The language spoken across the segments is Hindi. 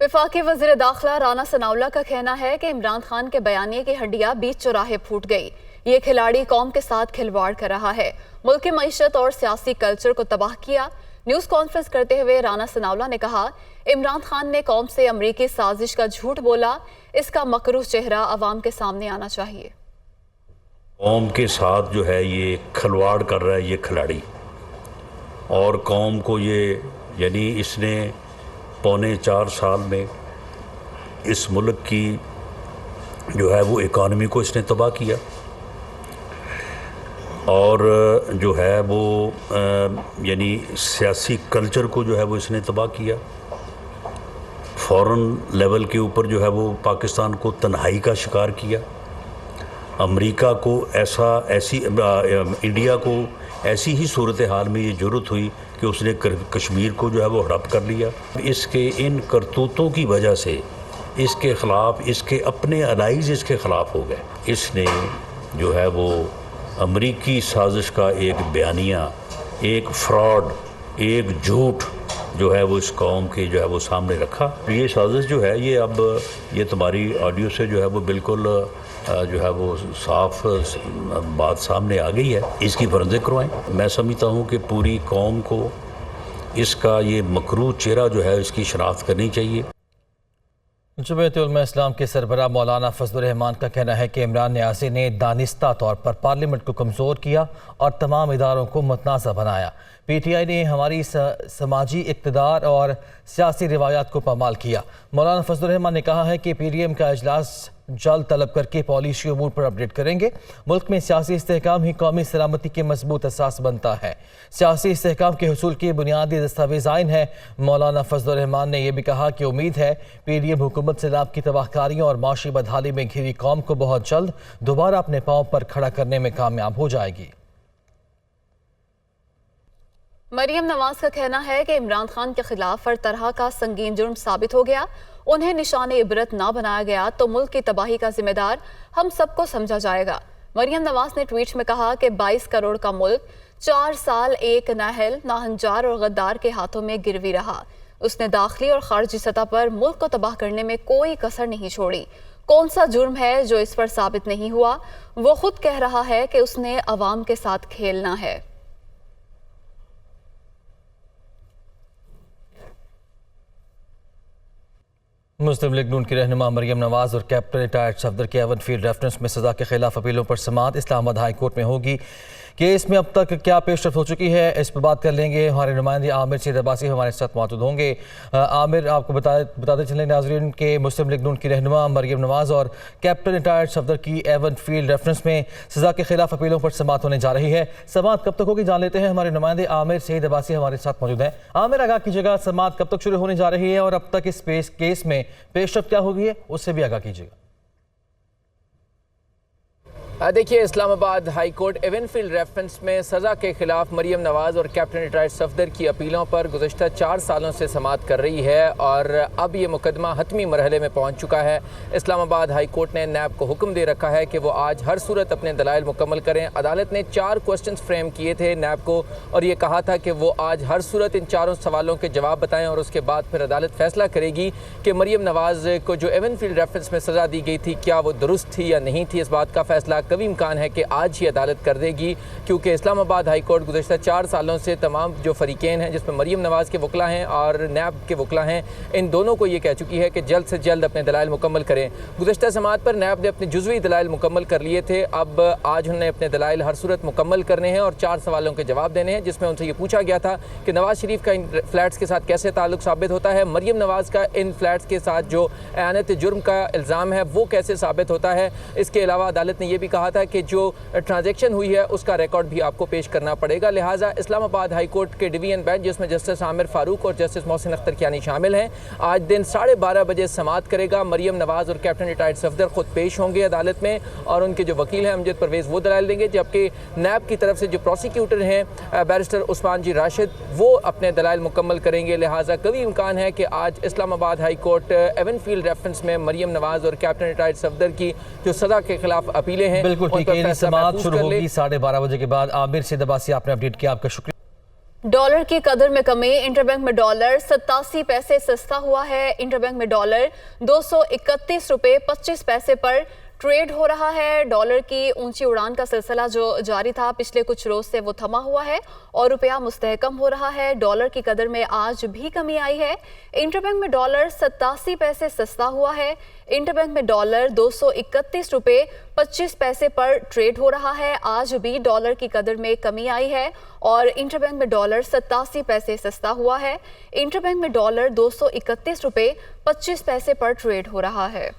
वफाकी वज़ीर दाखिला राना सनाउल्लाह का कहना है कि इमरान खान के बयानिए की हड्डियां बीच चौराहे फूट गई। ये खिलाड़ी कौम के साथ खिलवाड़ कर रहा है, मुल्क की मईशत और सियासी कल्चर को तबाह किया। न्यूज़ कॉन्फ्रेंस करते हुए राना सनाउल्लाह ने कहा, इमरान खान ने कौम से अमरीकी साजिश का झूठ बोला, इसका मकरूह चेहरा अवाम के सामने आना चाहिए। कौम के साथ जो है ये खिलवाड़ कर रहा है ये खिलाड़ी, और कौम को ये यानी इसने पौने 4 साल में इस मुल्क की जो है वो इकॉनमी को इसने तबाह किया, और जो है वो यानी सियासी कल्चर को जो है वो इसने तबाह किया। फॉरेन लेवल के ऊपर जो है वो पाकिस्तान को तन्हाई का शिकार किया। अमेरिका को इंडिया को ऐसी ही सूरत हाल में ये ज़रूरत हुई कि उसने कश्मीर को जो है वो हड़प कर लिया। इसके इन करतूतों की वजह से इसके ख़िलाफ़ इसके अपने अलाइज़ इसके ख़िलाफ़ हो गए। इसने जो है वो अमरीकी साजिश का एक बयानिया, एक फ्रॉड, एक झूठ जो है वो इस कौम के जो है वो सामने रखा। ये साजिश जो है ये तुम्हारी ऑडियो से जो है वो बिल्कुल जो है वो साफ बात सामने आ गई है। इसकी फॉरेंसिक करवाएं। मैं समझता हूँ कि पूरी कौम को इसका ये मकरूह चेहरा जो है इसकी शनाख्त करनी चाहिए। जमीयत उलमा इस्लाम के सरबराह मौलाना फजलुर रहमान का कहना है कि इमरान न्यासी ने दानिस्ता तौर पर पार्लियामेंट को कमज़ोर किया और तमाम इदारों को मुतनाज़ा बनाया। PTI ने हमारी समाजी इक़्तिदार और सियासी रिवायात को पामाल किया। मौलाना फजलुर रहमान ने कहा है कि PDM का इजलास जल्द तलब करके पॉलिसी अमूर पर अपडेट करेंगे। मुल्क में सियासी इस्तेहकाम ही कौमी सलामती के मजबूत असास बनता है। सियासी इस्तेहकाम के हुसूल की बुनियादी दस्तावेज़ आइन है। मौलाना फजलुर रहमान ने यह भी कहा कि उम्मीद है PDM हुकूमत सैलाब की तबाहकारियों और माशी बदहाली में घिरी कौम को बहुत जल्द दोबारा अपने पाँव पर खड़ा करने में कामयाब हो जाएगी। मरियम नवाज का कहना है कि इमरान खान के खिलाफ हर तरह का संगीन जुर्म साबित हो गया। उन्हें निशाने इबरत ना बनाया गया तो मुल्क की तबाही का जिम्मेदार हम सबको समझा जाएगा। मरियम नवाज ने ट्वीट में कहा कि 22 करोड़ का मुल्क 4 साल एक नाहल, नाहंजार और गद्दार के हाथों में गिरवी रहा। उसने दाखिली और खारजी सतह पर मुल्क को तबाह करने में कोई कसर नहीं छोड़ी। कौन सा जुर्म है जो इस पर साबित नहीं हुआ? वो खुद कह रहा है कि उसने अवाम के साथ खेलना है। मुस्लिम लीग नून की रहनुमा मरियम नवाज और कैप्टन रिटायर्ड सफदर के एवन फील्ड रेफरेंस में सजा के खिलाफ अपीलों पर समाअत इस्लामाबाद हाई कोर्ट में होगी। केस में अब तक क्या पेशरफ हो चुकी है, इस पर बात कर लेंगे। हमारे नुमाइंदे आमिर सईद अब्बासी हमारे साथ मौजूद होंगे। आमिर, आपको बताते चलें नाज़रीन के मुस्लिम लीग नून की रहनुमा मरियम नवाज और कैप्टन रिटायर्ड सफदर की एवन फील्ड रेफरेंस में सजा के खिलाफ अपीलों पर समाअत होने जा रही है। समाअत कब तक होगी जान लेते हैं। हमारे नुमाइंदे आमिर सईद अब्बासी हमारे साथ मौजूद हैं। आमिर, आगाह कीजिएगा, समाअत कब तक शुरू होने जा रही है और अब तक इस केस में पेशरफ क्या होगी है, उससे भी आगाह कीजिएगा। देखिए, Islamabad high court Avenfield reference में सज़ा के खिलाफ मरियम नवाज और कैप्टन रिटायर्ड सफदर की अपीलों पर गुज़श्ता 4 सालों से समाअत कर रही है और अब ये मुकदमा हतमी मरहले में पहुंच चुका है। इस्लामाबाद हाई कोर्ट ने नैब को हुक्म दे रखा है कि वो आज हर सूरत अपने दलाइल मुकम्मल करें। अदालत ने 4 क्वेश्चन फ्रेम किए थे नैब को और ये कहा था कि वो आज हर सूरत इन 4 सवालों के जवाब बताएँ और उसके बाद फिर अदालत फैसला करेगी कि मरियम नवाज को जो एवनफील्ड रेफरेंस में सज़ा दी गई थी क्या वो दुरुस्त थी या नहीं थी। इस बात का फैसला कभी इम्कान है कि आज ही अदालत कर देगी, क्योंकि इस्लामाबाद हाई कोर्ट गुज़श्ता 4 सालों से तमाम जो फरीकेन हैं, जिसमें मरियम नवाज के वकला हैं और नैब के वकला हैं, इन दोनों को ये कह चुकी है कि जल्द से जल्द अपने दलाइल मुकम्मल करें। गुज़श्ता समाअत पर नैब ने अपने जुज़वी दलाइल मुकम्मल कर लिए थे। अब आज उन्होंने अपने दलाइल हर सूरत मुकम्मल करने हैं और 4 सवालों के जवाब देने हैं, जिसमें उनसे ये पूछा गया था कि नवाज शरीफ का इन फ्लैट्स के साथ कैसे ताल्लुक साबित होता है, मरियम नवाज का इन फ्लैट्स के साथ जो एआनत जुर्म का इल्ज़ाम है वो कैसे साबित होता है। इसके अलावा अदालत ने यह भी कहा था कि जो ट्रांजैक्शन हुई है उसका रिकॉर्ड भी आपको पेश करना पड़ेगा। लिहाजा इस्लामाबाद हाई कोर्ट के डिवीजन बेंच, जिसमें जस्टिस आमिर फारूक और जस्टिस मोहसिन अख्तर कियानी शामिल हैं, आज दिन 12:30 बजे समाअत करेगा। मरियम नवाज और कैप्टन रिटायर्ड सफदर खुद पेश होंगे अदालत में और उनके जो वकील हैं अमजद परवेज़ वो दलाइल देंगे, जबकि नैब की तरफ से जो प्रोसिक्यूटर हैं बैरिस्टर उस्मान जी राशिद वो अपने दलाइल मुकम्मल करेंगे। लिहाजा कभी इम्कान है कि आज Islamabad high court Avenfield reference में मरियम नवाज और कैप्टन रिटायर्ड सफदर की जो सज़ा के खिलाफ अपीलें हैं समाअत शुरू होगी 12:30 बजे के बाद। आमिर सईद अब्बासी, आपने अपडेट किया, आपका शुक्रिया। डॉलर की कदर में कमी, इंटरबैंक में डॉलर 87 पैसे सस्ता हुआ है। इंटरबैंक में डॉलर 231 रुपए 25 पैसे पर ट्रेड हो रहा है। डॉलर की ऊंची उड़ान का सिलसिला जो जारी था पिछले कुछ रोज से वो थमा हुआ है और रुपया मुस्तहकम हो रहा है। डॉलर की कदर में आज भी कमी आई है। इंटरबैंक में डॉलर 87 पैसे सस्ता हुआ है। इंटरबैंक में डॉलर 231 रुपए 25 पैसे पर ट्रेड हो रहा है। आज भी डॉलर की कदर में कमी आई है और इंटरबैंक में डॉलर 87 पैसे सस्ता हुआ है। इंटरबैंक में डॉलर 231 रुपए 25 पैसे पर ट्रेड हो रहा है।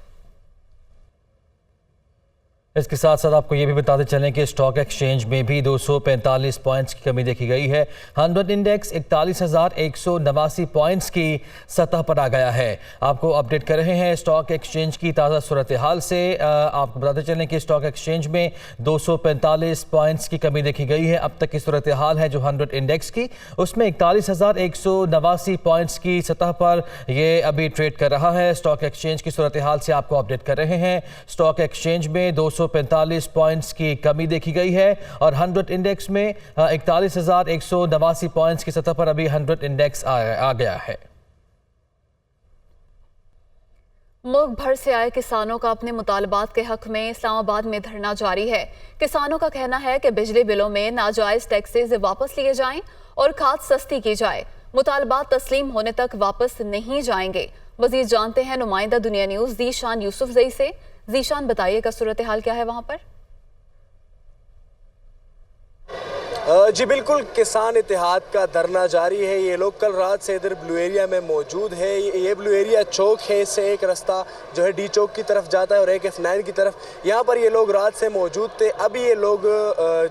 इसके साथ साथ आपको ये भी बताते चलें कि स्टॉक एक्सचेंज में भी 245 पॉइंट्स की कमी देखी गई है। 100 इंडेक्स 41,189 पॉइंट्स की सतह पर आ गया है। आपको अपडेट कर रहे हैं स्टॉक एक्सचेंज की ताज़ा सूरत हाल से। आपको बताते चलें कि स्टॉक एक्सचेंज में 245 पॉइंट्स की कमी देखी गई है। अब तक की सूरत हाल है जो 100 इंडेक्स की, उसमें 41,189 पॉइंट्स की सतह पर ये अभी ट्रेड कर रहा है। स्टॉक एक्सचेंज की सूरत हाल से आपको अपडेट कर रहे हैं। स्टॉक एक्सचेंज में 245 पॉइंट्स की कमी देखी गई है और 100 इंडेक्स में 41,189 पॉइंट्स की सतह पर अभी 100 इंडेक्स आ गया है। मुल्क भर से आए किसानों का अपने मुतालबात के हक में इस्लामाबाद में धरना जारी है। किसानों का कहना है कि बिजली बिलों में नाजायज टैक्सेस वापस लिए जाएं और खाद सस्ती की जाए। मुतालबात तस्लीम होने तक वापस नहीं जाएंगे। वजीर जानते हैं नुमाइंदा दुनिया न्यूज़ ज़ीशान यूसुफजई से। ज़ीशान, बताइएगा सूरत हाल क्या है वहाँ पर? जी बिल्कुल, किसान इत्तेहाद का धरना जारी है। ये लोग कल रात से इधर ब्लू एरिया में मौजूद है। ये ब्लू एरिया चौक है, इससे एक रास्ता जो है डी चौक की तरफ जाता है और एक F9 की तरफ। यहाँ पर ये लोग रात से मौजूद थे। अभी ये लोग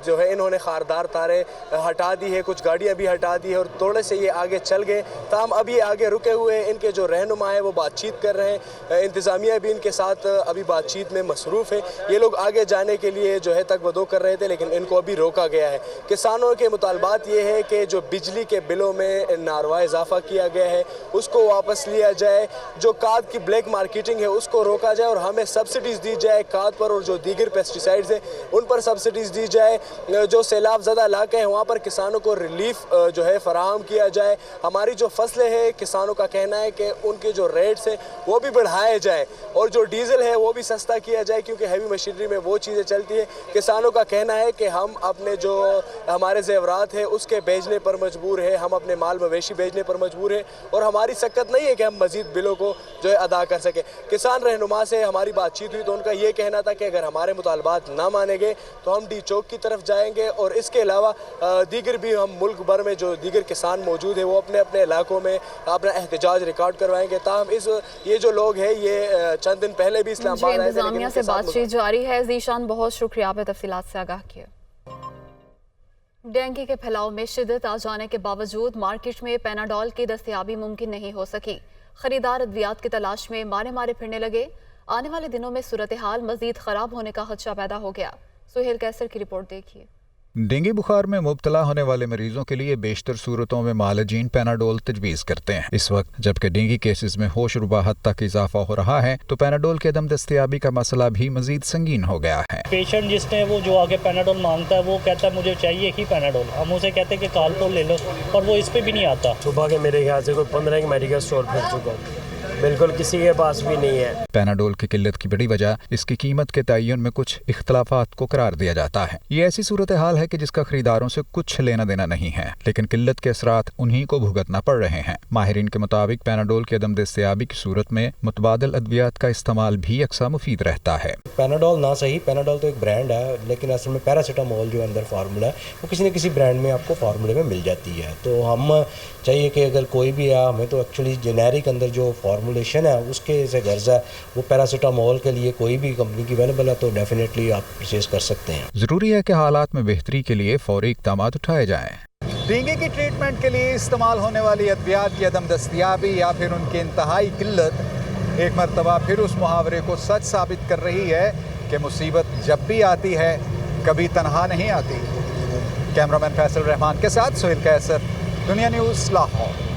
जो है इन्होंने खारदार तारे हटा दी है, कुछ गाड़ियाँ भी हटा दी है और थोड़े से ये आगे चल गए। ताहम अब ये आगे रुके हुए हैं। इनके जो रहनुमा है वो बातचीत कर रहे हैं। इंतज़ामिया भी इनके साथ अभी बातचीत में मसरूफ़ है। ये लोग आगे जाने के लिए जो है तकबदो कर रहे थे, लेकिन इनको अभी रोका गया है। किसानों के मुतालबात ये है कि जो बिजली के बिलों में नारवा इजाफा किया गया है उसको वापस लिया जाए, जो खाद की ब्लैक मार्केटिंग है उसको रोका जाए और हमें सब्सिडीज़ दी जाए खाद पर और जो दीगर पेस्टिसाइड्स हैं उन पर सब्सिडीज़ दी जाए। जो सैलाब ज़दा इलाके हैं वहाँ पर किसानों को रिलीफ जो है फराहम किया जाए। हमारी जो फसलें हैं किसानों का कहना है कि उनके जो रेट्स हैं वो भी बढ़ाए जाए और जो डीजल है वो भी सस्ता किया जाए, क्योंकि हैवी मशीनरी में वो चीज़ें चलती है। किसानों का कहना है कि हम अपने जो हमारे ज़ेवरात है उसके बेचने पर मजबूर है, हम अपने माल मवेशी बेचने पर मजबूर है और हमारी सकत नहीं है कि हम मजीद बिलों को जो है अदा कर सके। किसान रहनुमा से हमारी बातचीत हुई तो उनका ये कहना था कि अगर हमारे मुतालबात ना माने गए तो हम डी चौक की तरफ जाएंगे और इसके अलावा दीगर भी हम मुल्क भर में जो दीगर किसान मौजूद है वो अपने अपने इलाकों में अपना एहतजाज रिकॉर्ड करवाएंगे। ताहम ये जो लोग हैं ये चंद दिन पहले भी इस्लामाबाद आए थे। इंतज़ामिया से बातचीत जारी है। ज़ीशान, बहुत शुक्रिया, आपने तफसीलात से आगाह किया। डेंगू के फैलाव में शिद्दत आ जाने के बावजूद मार्केट में पैनाडोल की दस्तयाबी मुमकिन नहीं हो सकी। खरीदार अद्वियात की तलाश में मारे मारे फिरने लगे। आने वाले दिनों में सूरत हाल मजीद खराब होने का खदशा पैदा हो गया। सुहेल कैसर की रिपोर्ट देखिए। डेंगू बुखार में मुब्तला होने वाले मरीजों के लिए बेशतर सूरतों में मालजीन पैनाडोल तजवीज़ करते हैं। इस वक्त जबकि डेंगू केसेस में होश रुबाहत तक इजाफा हो रहा है तो पैनाडोल के अदम दस्तयाबी का मसला भी मजीद संगीन हो गया है। पेशेंट जिसने वो जो आगे पैनाडोल मांगता है वो कहता है मुझे चाहिए ही पैनाडोल, हम उसे कहते हैं कि कालपोल ले लो और वो इस पे भी नहीं आता। सुबह के मेरे ख्याल से कोई 15 मेडिकल स्टोर फिर चुका, बिल्कुल किसी के पास भी नहीं है। पैनाडोल की किल्लत की बड़ी वजह इसकी कीमत के तयन में कुछ इख्तलाफात को करार दिया जाता है। ये ऐसी सूरत हाल है कि जिसका खरीदारों से कुछ लेना देना नहीं है, लेकिन किल्लत के असरात उन्हीं को भुगतना पड़ रहे हैं। माहिरीन के मुताबिक पैनाडोल की अदम दस्तयाबी की सूरत में मुतबादिल अद्वियात का इस्तेमाल भी यकसा मुफीद रहता है। पैनाडोल ना सही, पैनाडोल तो एक ब्रांड है, लेकिन असल में पैरासीटामोल जो अंदर फार्मूला है वो किसी न किसी ब्रांड में आपको फार्मूले में मिल जाती है। तो हम चाहिए कि अगर कोई भी है, हमें तो एक्चुअली जेनेरिक अंदर जो फार्मूलेशन है उसके से गर्ज है, वो पैरासीटामोल के लिए कोई भी कंपनी की अवेलेबल है तो डेफिनेटली आप परचेज कर सकते हैं। जरूरी है कि हालात में बेहतरी के लिए फौरी इक़दाम उठाए जाएं। डेंगू की ट्रीटमेंट के लिए इस्तेमाल होने वाली अद्वियात की अदम दस्तयाबी या फिर उनकी इंतहाई किल्लत एक मरतबा फिर उस मुहावरे को सच साबित कर रही है कि मुसीबत जब भी आती है कभी तनहा नहीं आती। कैमरामैन फैसल रहमान के साथ सुहेल कैसर, दुनिया न्यूज़, लाहौर।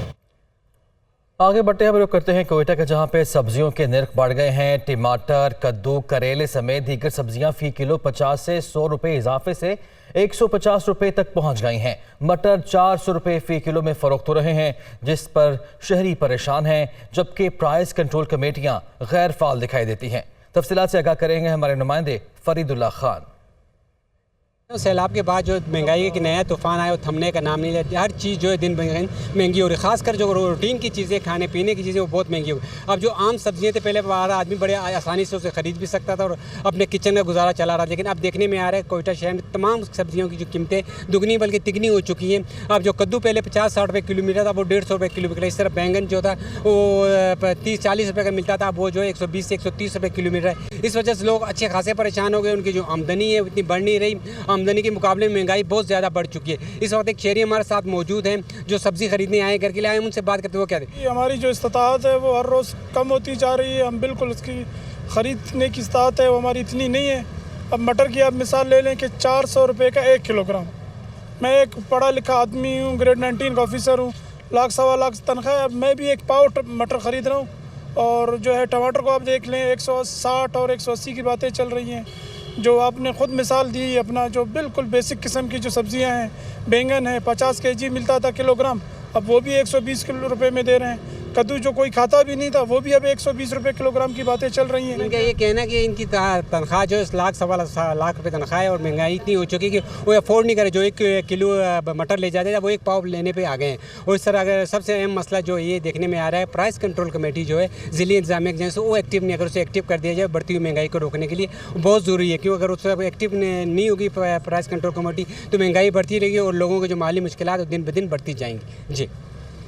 आगे बढ़ते हैं, रुख करते हैं कोयटा का, जहां पे सब्जियों के नर्ख बढ़ गए हैं। टमाटर, कद्दू, करेले समेत दीगर सब्जियां फी किलो 50 से 100 रुपए इजाफे से 150 रुपए तक पहुंच गई हैं। मटर 400 रुपए फी किलो में फरोख्त हो रहे हैं, जिस पर शहरी परेशान हैं, जबकि प्राइस कंट्रोल कमेटियां गैर फाल दिखाई देती हैं। तफसीलात से आगाह करेंगे हमारे नुमाइंदे फरीदुल्लाह खान। सैलाब के बाद जो महंगाई के नया तूफान आया वो थमने का नाम नहीं लेती। हर चीज़ जो है दिन ब दिन महंगी हो रही है। खासकर जो रूटीन की चीज़ें, खाने पीने की चीज़ें, वो बहुत महंगी हो गई। अब जो आम सब्जियां थे पहले आदमी बड़े आसानी से उसे ख़रीद भी सकता था और अपने किचन का गुजारा चला रहा, लेकिन अब देखने में आ रहा है कोयटा शहर में तमाम सब्जियों की जो कीमतें दुगनी बल्कि तिगनी हो चुकी हैं। अब जो कद्दू पहले 50-60 रुपये किलो मिलता था, वो 150 रुपये किलो मिला। इस तरह बैंगन जो था वो 30-40 रुपये का मिलता था, वो जो 120 से 130 रुपये किलो मिल रहा है। इस वजह से लोग अच्छे खासे परेशान हो गए। उनकी जो आमदनी है इतनी बढ़ नहीं रही, आमदनी के मुकाबले में महंगाई बहुत ज़्यादा बढ़ चुकी है। इस वक्त एक शहरी हमारे साथ मौजूद हैं जो सब्जी खरीदने आए, घर के लिए आए, उनसे बात करते वो क्या थे। हमारी जो इस्तात है वो हर रोज़ कम होती जा रही है। हम बिल्कुल उसकी ख़रीदने की इस्तात है वो हमारी इतनी नहीं है। अब मटर की आप मिसाल ले लें कि 400 रुपये का 1 किलोग्राम। मैं एक पढ़ा लिखा आदमी हूँ, ग्रेड 19 का ऑफिसर हूँ, 1-1.25 लाख तनख्वाह है। अब मैं भी एक पाव मटर ख़रीद रहा हूँ। और जो है टमाटर को आप देख लें 160 और 180 की बातें चल रही हैं। जो आपने ख़ुद मिसाल दी, अपना जो बिल्कुल बेसिक किस्म की जो सब्ज़ियां हैं, बैंगन है 50 kg मिलता था किलोग्राम, अब वो भी 120 रुपये में दे रहे हैं। कद्दू जो कोई खाता भी नहीं था वो भी अब 120 रुपये किलोग्राम की बातें चल रही हैं। इनका ये कहना कि इनकी तनख्वाह जो 1-1.25 लाख रुपये तनख्वाह है और महंगाई इतनी हो चुकी है कि वो अफोर्ड नहीं करे। जो 1 किलो मटर ले जाते थे वो 1 पाव लेने पे आ गए हैं। और इस तरह अगर सबसे अहम मसला जो ये देखने में आ रहा है, प्राइस कंट्रोल कमेटी जो है ज़िली इंतजामिया एजेंसी वो एक्टिव नहीं, अगर उसे एक्टिव कर दिया जाए बढ़ती हुई महंगाई को रोकने के लिए बहुत ज़रूरी है। क्योंकि अगर उससे एक्टिव नहीं होगी प्राइस कंट्रोल कमेटी तो महंगाई बढ़ती रहेगी और लोगों की जो माली मुश्किलात दिन ब दिन बढ़ती जाएंगी। जी।